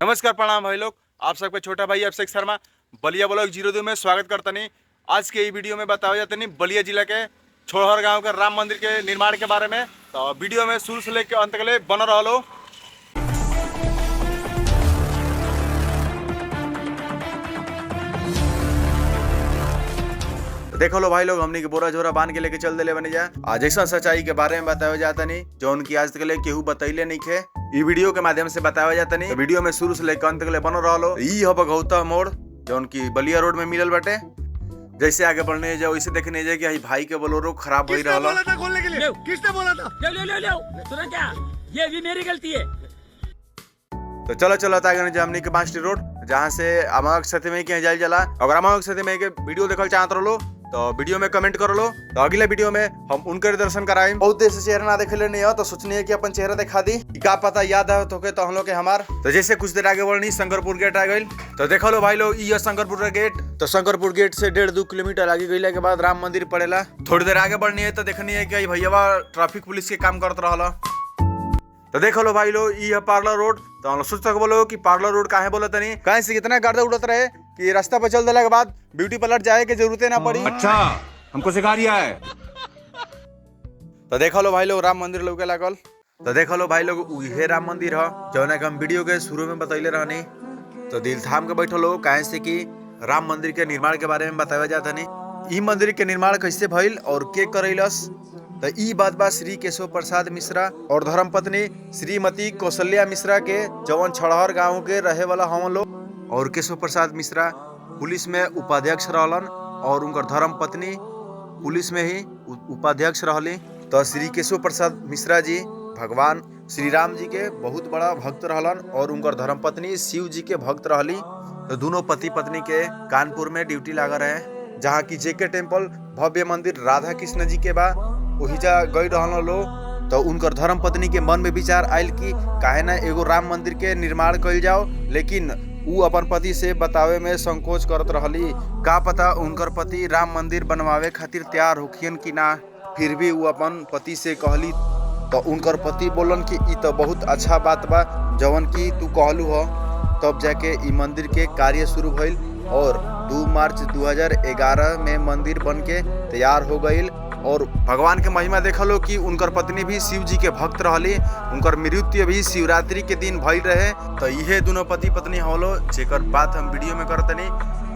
नमस्कार प्रणाम भाई लोग, आप सबके छोटा भाई अभिषेक शर्मा बलिया ब्लॉग 02 में स्वागत करता नहीं। आज के वीडियो में बताया जाता नहीं बलिया जिला के छोड़हर गांव के राम मंदिर के निर्माण के बारे में। तो वीडियो में शुरू से लेकर अंत के लिए बना रहो। देखो लो भाई लोग, हमनी के बोरा झोरा बांध के लेके चल दिले बने जा। आज ऐसा सच्चाई के बारे में बताया जाता नहीं जो उनकी आज तक ले केहू बतैले नहीं खे। ई वीडियो के माध्यम से बताया जाता नहीं। तो वीडियो में शुरू से लेकर अंत तक ले बनो रहो। ई हो भगौता मोड़ जो उनकी बलिया रोड में मिलल बाटे। जैसे आगे बढ़ने जाओ वैसे देखने जाए कि भाई के बोलोरो खराब हो रहा था खोलने के लिए। किसने बोला था? ले सुना क्या? ये भी मेरी गलती है। तो चलो चलो आगे हमनी के बांसटी रोड जहाँ से अमावक सती में के जाइल जला। अगर अमावक सती में के वीडियो देखल चाहत रहो तो वीडियो में कमेंट कर लो। तो अगले वीडियो में हम उनके दर्शन कराएं। बहुत देर से चेहरा ना देखे नहीं हो तो सोचनी है कि अपन चेहरा दिखा दी। क्या पता याद है तो हम लोग के हमार। तो जैसे कुछ देर आगे बढ़नी शंकरपुर गेट आ गई। तो देखो लो भाई लोग, ये शंकरपुर का गेट। तो शंकरपुर गेट से 1.5-2 किलोमीटर आगे गईला के बाद राम मंदिर पड़ेला। थोड़ी देर आगे बढ़नी है तो देखनी है कि भैया ट्रैफिक पुलिस के काम करत रहा। तो देखो लो भाई लोग, ये पार्लर रोड। तो हम लोग सोच सक बोलो कि पार्लर रोड काहे बोलत नहीं, कहीं से इतना गर्दा उड़त रहे कि रास्ता पर चल देला के बाद ब्यूटी पार्लर जाए के जरूरत ना पड़ी। अच्छा, हमको सिखा दिया है। तो देखो लो भाई लोग, राम मंदिर लोग के लागल। तो देखो लो भाई लोग, ये राम मंदिर है जो ना हम वीडियो के शुरू में बतैले रहनी। तो दिल थाम के बैठो लो, काहे से कि राम मंदिर के निर्माण के बारे में बताया जाता नहीं। ई मंदिर के निर्माण कैसे भइल और के करैलस। तो ई बात बा श्री केशव प्रसाद मिश्रा और धर्मपत्नी श्रीमती कौशल्या मिश्रा के जवन छड़हर गांव के रहे वाला हम लोग। और केशव प्रसाद मिश्रा पुलिस में उपाध्यक्ष रहलन और उनकर धर्मपत्नी पुलिस में ही उपाध्यक्ष रहली। तो श्री केशव प्रसाद मिश्रा जी भगवान श्री राम जी के बहुत बड़ा भक्त रहलन और उनकर धर्मपत्नी शिव जी के भक्त रहली। तो दोनों पति पत्नी के कानपुर में ड्यूटी लगा रहे, जहाँ की जेके टेम्पल भव्य मंदिर राधा कृष्ण जी के बा वही जा गई रहल लो। तो उनकर धर्म पत्नी के मन में विचार आयल कि काहे ना एगो राम मंदिर के निर्माण कइल जाओ, लेकिन उ अपन पति से बतावे में संकोच करत रहली। का पता उनकर पति राम मंदिर बनवावे खातिर तैयार होखियन कि ना। फिर भी वो अपन पति से कहली तो उनकर पति बोलन कि ई तो बहुत अच्छा बात बा जवन की तू कहलू हो। तब जाके ई मंदिर के कार्य शुरू भइल और 2 मार्च 2011 में मंदिर बन के तैयार हो गईल। और भगवान के महिमा देखलो कि उनकर पत्नी भी शिव जी के भक्त रहली। उनकर मृत्यु भी शिवरात्रि के दिन भइल रहे। तो यह दोनों पति पत्नी होलो जेकर बात हम वीडियो में करतनी।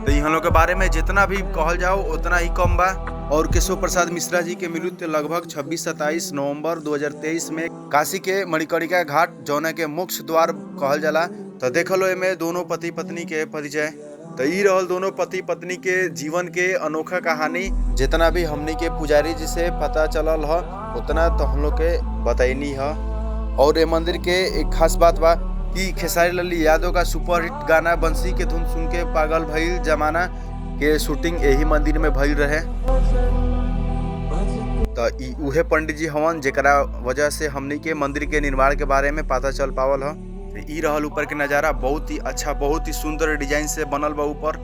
तो इन लोग के बारे में जितना भी कहल जाओ उतना ही कम बा। और केशव प्रसाद मिश्रा जी के मृत्यु लगभग 26-27 नवंबर 2023 में काशी के मणिकर्णिका घाट जौना के मोक्ष द्वार कहल जाला। तो देख लो एमे दोनों पति पत्नी के परिचय। तो ई रहल दोनों पति पत्नी के जीवन के अनोखा कहानी। जितना भी हमनी के पुजारी जी से पता चलल ह उतना तो हम लोग के बताइनी है। और ये मंदिर के एक खास बात बा कि खेसारी लाल यादव का सुपरहिट गाना बंसी के धुन सुन के पागल भइल जमाना के शूटिंग यही मंदिर में भइल रहे। तो ई उहे पंडित जी हवन जेकरा वजह से हमनी के मंदिर के निर्माण के बारे में पता चल पावल है। ई रहल ऊपर के नजारा, बहुत ही अच्छा बहुत ही सुंदर डिजाइन से बनल बा ऊपर।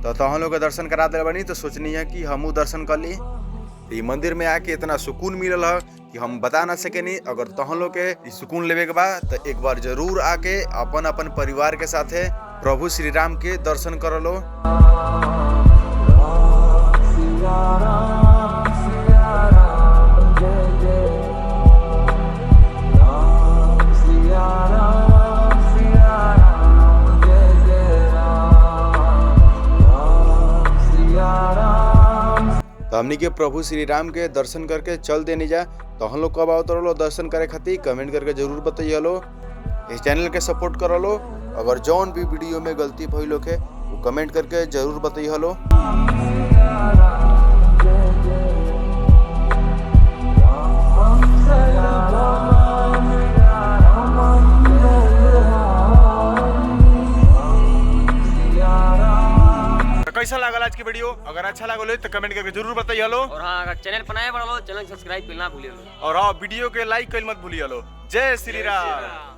तो हम लोग के दर्शन करा दे बनी। तो सोचनी है कि हमू दर्शन कर ली। ये मंदिर में आके इतना सुकून मिलल है कि हम बता ना सके नहीं। अगर तहन लोग के सुकून लेवे के बा तो एक बार जरूर आके अपन अपन परिवार के साथे प्रभु श्री राम के दर्शन कर लो। तो हमनी के प्रभु श्री राम के दर्शन करके चल देनी जा। तो हम लोग कब आओ तो दर्शन करे खातिर कमेंट करके जरूर बताइए लो। इस चैनल के सपोर्ट करो लो। अगर जौन भी वीडियो में गलती भइल होखे वो कमेंट करके जरूर बताइए लो। कैसा लागल आज की वीडियो? अगर अच्छा लागल तो कमेंट करके जरूर बताइए लो। और हाँ, अगर चैनल पर नए बना लो चैनल सब्सक्राइब करना भूलिए लो। और हाँ, वीडियो के लाइक कर मत भूलिए लो। जय श्री राम।